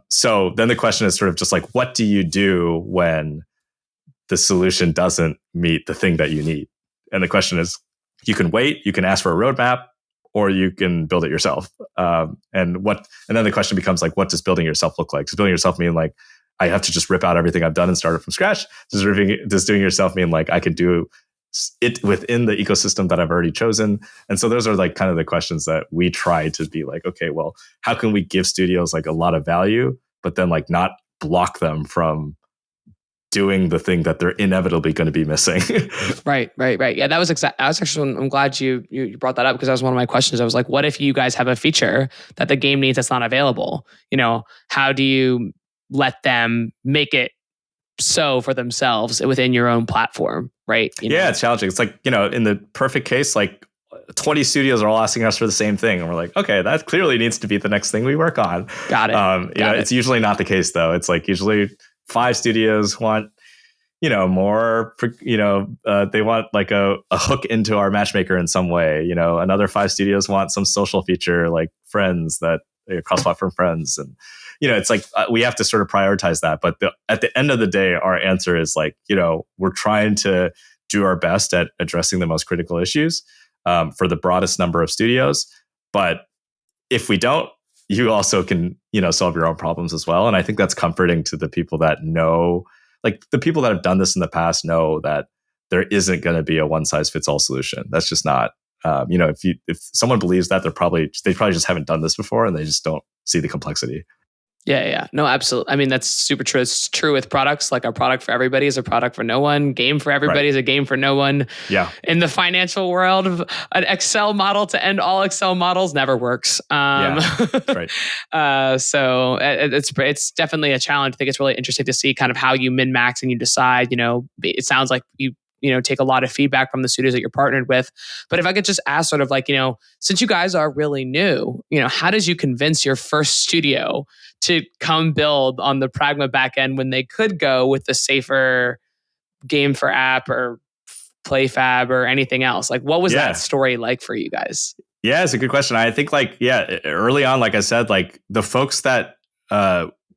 So then the question is sort of just like, what do you do when the solution doesn't meet the thing that you need? And the question is, you can wait, you can ask for a roadmap, or you can build it yourself. And then the question becomes like, what does building yourself look like? Does building yourself mean like, I have to just rip out everything I've done and start it from scratch? Does doing yourself mean like I could do it within the ecosystem that I've already chosen? And so those are like kind of the questions that we try to be like, okay, well, how can we give studios like a lot of value, but then like not block them from doing the thing that they're inevitably going to be missing?
Right. Yeah, that was actually, I'm glad you brought that up, because that was one of my questions. I was like, what if you guys have a feature that the game needs that's not available? How do you let them make it so for themselves within your own platform, right?
It's challenging. It's like, in the perfect case, like 20 studios are all asking us for the same thing. And we're like, okay, that clearly needs to be the next thing we work on.
Got it.
It's usually not the case though. It's like usually 5 studios want, more, they want like a hook into our matchmaker in some way. Another 5 studios want some social feature like friends that cross-platform friends. And, it's like we have to sort of prioritize that. But at the end of the day, our answer is like, we're trying to do our best at addressing the most critical issues for the broadest number of studios. But if we don't, you also can, solve your own problems as well. And I think that's comforting to the people that know, like the people that have done this in the past know that there isn't going to be a one-size-fits-all solution. That's just not, if someone believes that, they probably just haven't done this before and they just don't see the complexity.
Yeah. No, absolutely. I mean, that's super true. It's true with products. Like a product for everybody is a product for no one. Game for everybody is a game for no one.
Yeah.
In the financial world, an Excel model to end all Excel models never works.
Right.
So it's definitely a challenge. I think it's really interesting to see kind of how you min-max and you decide, it sounds like you take a lot of feedback from the studios that you're partnered with. But if I could just ask sort of like, since you guys are really new, how did you convince your first studio to come build on the Pragma backend when they could go with the safer game for app or PlayFab or anything else? Like, what was that story like for you guys?
Yeah, it's a good question. I think early on, like I said, like the folks that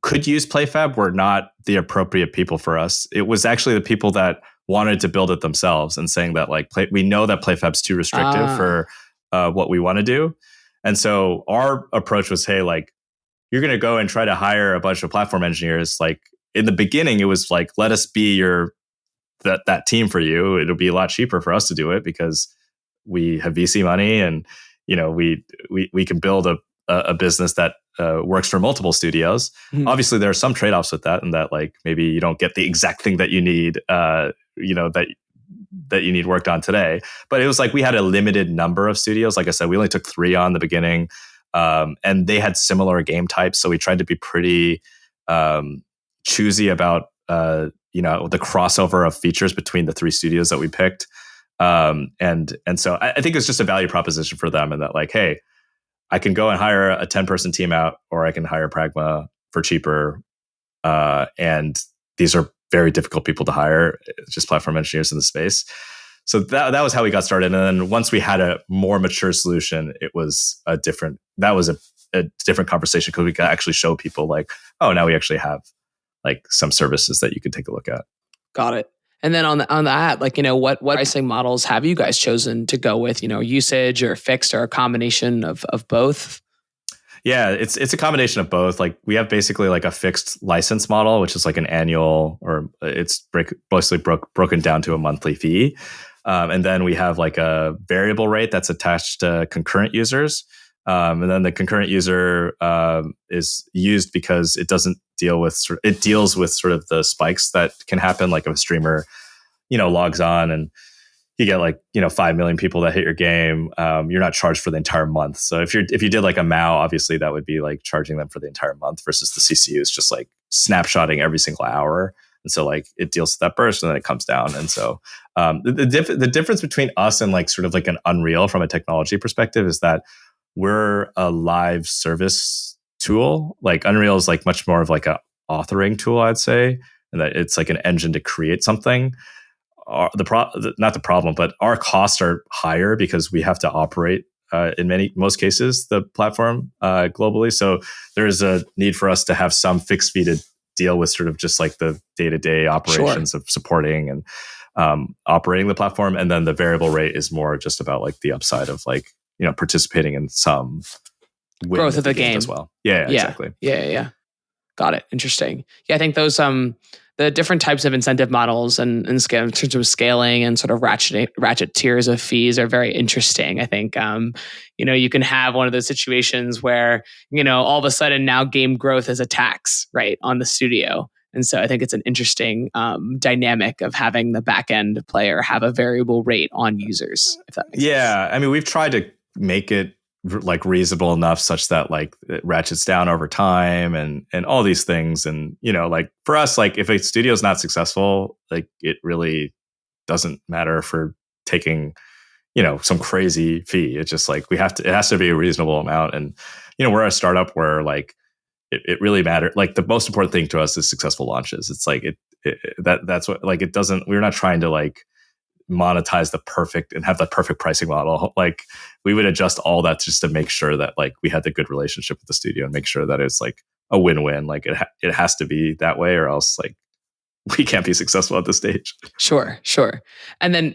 could use PlayFab were not the appropriate people for us. It was actually the people that wanted to build it themselves and saying that like we know that PlayFab's too restrictive for what we want to do. And so our approach was, hey, like you're going to go and try to hire a bunch of platform engineers. Like in the beginning, it was like, let us be that team for you. It'll be a lot cheaper for us to do it because we have VC money and, we can build a business that works for multiple studios. Mm-hmm. Obviously, there are some trade-offs with that, and that like maybe you don't get the exact thing that you need, that you need worked on today. But it was like we had a limited number of studios. Like I said, we only took 3 on the beginning, and they had similar game types. So we tried to be pretty choosy about the crossover of features between the 3 studios that we picked. And so I think it's just a value proposition for them, and that like, hey, I can go and hire a 10-person team out, or I can hire Pragma for cheaper. And these are very difficult people to hire, just platform engineers in the space. So that was how we got started. And then once we had a more mature solution, it was a different conversation, because we could actually show people like, oh, now we actually have like some services that you could take a look at.
Got it. And then on that, like, what pricing models have you guys chosen to go with? Usage or fixed or a combination of both?
Yeah, it's a combination of both. Like we have basically like a fixed license model, which is like an annual, or it's basically broken down to a monthly fee. And then we have like a variable rate that's attached to concurrent users. And then the concurrent user is used because it doesn't it deals with sort of the spikes that can happen. Like if a streamer, logs on and you get like, 5 million people that hit your game, you're not charged for the entire month. So if you did like a MAU, obviously that would be like charging them for the entire month, versus the CCU is just like snapshotting every single hour. And so like it deals with that burst and then it comes down. And so the difference between us and like sort of like an Unreal from a technology perspective is that we're a live service tool. Like Unreal is like much more of like a authoring tool, I'd say, and that it's like an engine to create something. Not the problem, but our costs are higher because we have to operate in most cases the platform globally. So there's a need for us to have some fixed fee to deal with sort of just like the day-to-day operations of supporting and operating the platform, and then the variable rate is more just about like the upside of like participating in some
growth of the game
as well. Yeah, exactly.
Yeah. Got it. Interesting. Yeah, I think those the different types of incentive models and scale in terms of scaling and sort of ratchet tiers of fees are very interesting. I think you can have one of those situations where all of a sudden now game growth is a tax, right, on the studio. And so I think it's an interesting dynamic of having the backend player have a variable rate on users, if that makes sense.
Yeah, I mean, we've tried to make it like reasonable enough such that like it ratchets down over time and all these things. And like for us, like if a studio's not successful, like it really doesn't matter for taking some crazy fee. It's just like it has to be a reasonable amount. And we're a startup where like it really matters. Like the most important thing to us is successful launches. It's like that's what, like, it doesn't, we're not trying to like monetize the perfect and have the perfect pricing model. Like we would adjust all that just to make sure that like we had the good relationship with the studio and make sure that it's like a win-win. Like it has to be that way, or else like we can't be successful at this stage.
Sure. And then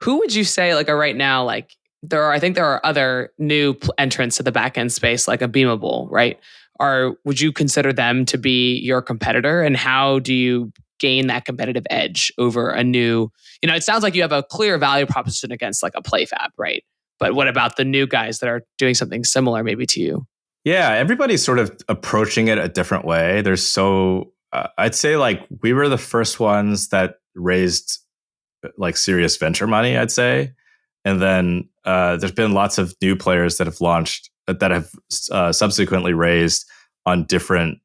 who would you say like are right now, like I think there are other new entrants to the backend space, like a Beamable, right? Would you consider them to be your competitor? And how do you gain that competitive edge over a new, it sounds like you have a clear value proposition against like a PlayFab, right? But what about the new guys that are doing something similar maybe to you?
Yeah, everybody's sort of approaching it a different way. I'd say like we were the first ones that raised like serious venture money, I'd say. And then there's been lots of new players that have launched, that have subsequently raised on different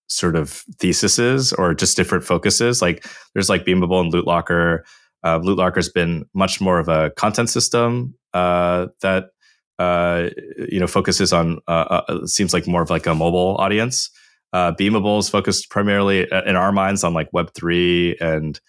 sort of theses or just different focuses. Like there's like Beamable and Loot Locker. Loot Locker's been much more of a content system that focuses on seems like more of like a mobile audience. Beamable is focused primarily in our minds on like Web3 and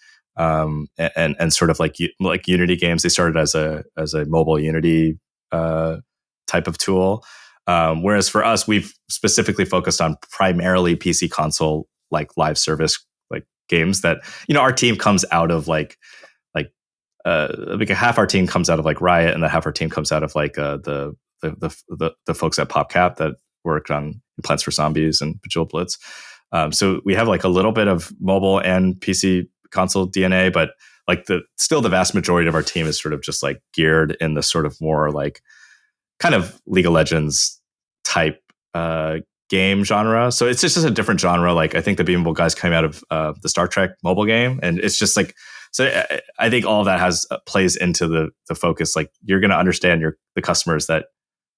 sort of like Unity games. They started as a mobile Unity type of tool. Whereas for us, we've specifically focused on primarily PC console, like live service, like games that, our team comes out of like half our team comes out of like Riot, and the half our team comes out of like the folks at PopCap that worked on Plants for Zombies and Bejeweled Blitz. So we have like a little bit of mobile and PC console DNA, but like still the vast majority of our team is sort of just like geared in the sort of more like kind of League of Legends type game genre. So it's just a different genre. Like I think the Beamable guys came out of the Star Trek mobile game, and it's just like, so I think all of that plays into the focus. Like you're going to understand the customers that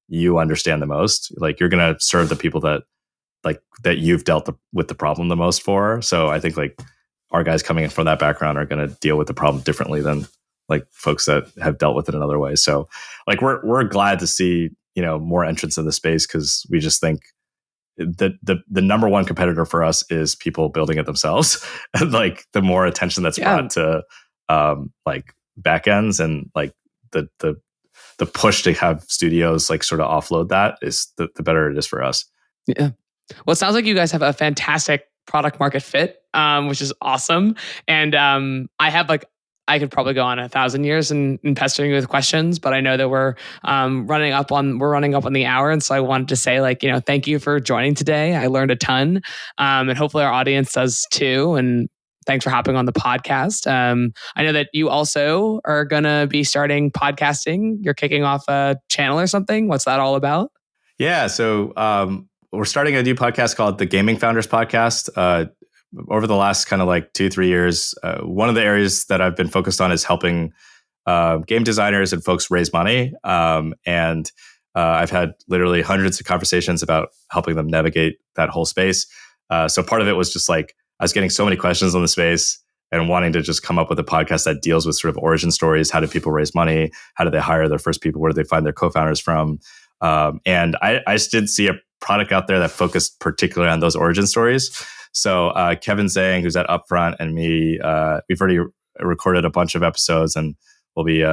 you understand the most. Like you're going to serve the people that you've dealt with the problem the most for. So I think like our guys coming in from that background are going to deal with the problem differently than like folks that have dealt with it in other ways. So like we're glad to see more entrants in the space, because we just think the number one competitor for us is people building it themselves. And like the more attention that's brought to like backends and like the push to have studios like sort of offload that, is the better it is for us.
Yeah. Well, it sounds like you guys have a fantastic product market fit, which is awesome. And I could probably go on 1,000 years in pestering you with questions, but I know that we're running up on the hour. And so I wanted to say thank you for joining today. I learned a ton, and hopefully our audience does too. And thanks for hopping on the podcast. I know that you also are going to be starting podcasting. You're kicking off a channel or something. What's that all about?
Yeah. So we're starting a new podcast called the Gaming Founders Podcast. Over the last kind of like 2-3 years, one of the areas that I've been focused on is helping game designers and folks raise money. And I've had literally hundreds of conversations about helping them navigate that whole space. So part of it was just like, I was getting so many questions on the space and wanting to just come up with a podcast that deals with sort of origin stories. How do people raise money? How do they hire their first people? Where do they find their co-founders from? And I just didn't see a product out there that focused particularly on those origin stories. So Kevin Zhang, who's at Upfront, and me, we've already recorded a bunch of episodes, and we'll be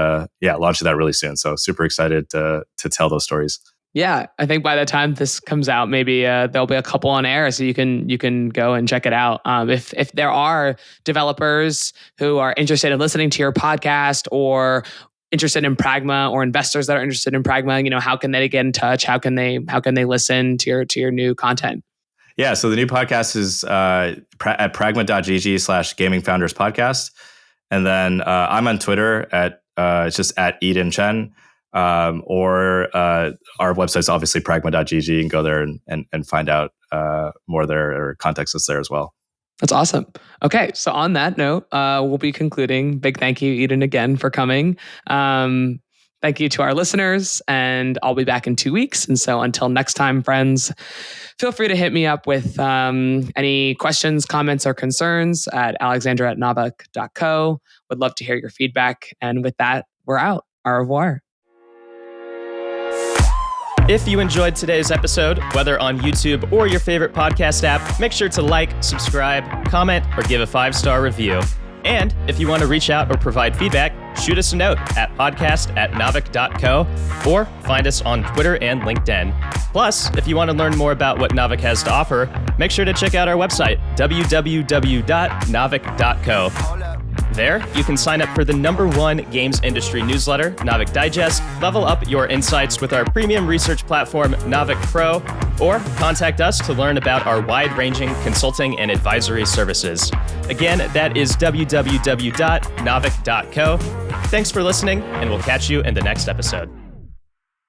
launching that really soon. So super excited to tell those stories.
Yeah, I think by the time this comes out, maybe there'll be a couple on air, so you can go and check it out. If there are developers who are interested in listening to your podcast, or interested in Pragma, or investors that are interested in Pragma, how can they get in touch? How can they listen to your new content?
Yeah, so the new podcast is at pragma.gg/gaming founders podcast. And then I'm on Twitter at it's just at Eden Chen. Or our website's obviously pragma.gg, and go there and find out more there, or context us there as well.
That's awesome. Okay, so on that note, we'll be concluding. Big thank you, Eden, again for coming. Thank you to our listeners, and I'll be back in 2 weeks. And so until next time, friends, feel free to hit me up with any questions, comments, or concerns at alexandra@naavik.co. Would love to hear your feedback. And with that, we're out. Au revoir.
If you enjoyed today's episode, whether on YouTube or your favorite podcast app, make sure to like, subscribe, comment, or give a 5-star review. And if you want to reach out or provide feedback, shoot us a note at podcast@naavik.co or find us on Twitter and LinkedIn. Plus, if you want to learn more about what Naavik has to offer, make sure to check out our website, www.naavik.co. There, you can sign up for the #1 games industry newsletter, Naavik Digest, level up your insights with our premium research platform, Naavik Pro, or contact us to learn about our wide-ranging consulting and advisory services. Again, that is www.naavik.co. Thanks for listening, and we'll catch you in the next episode.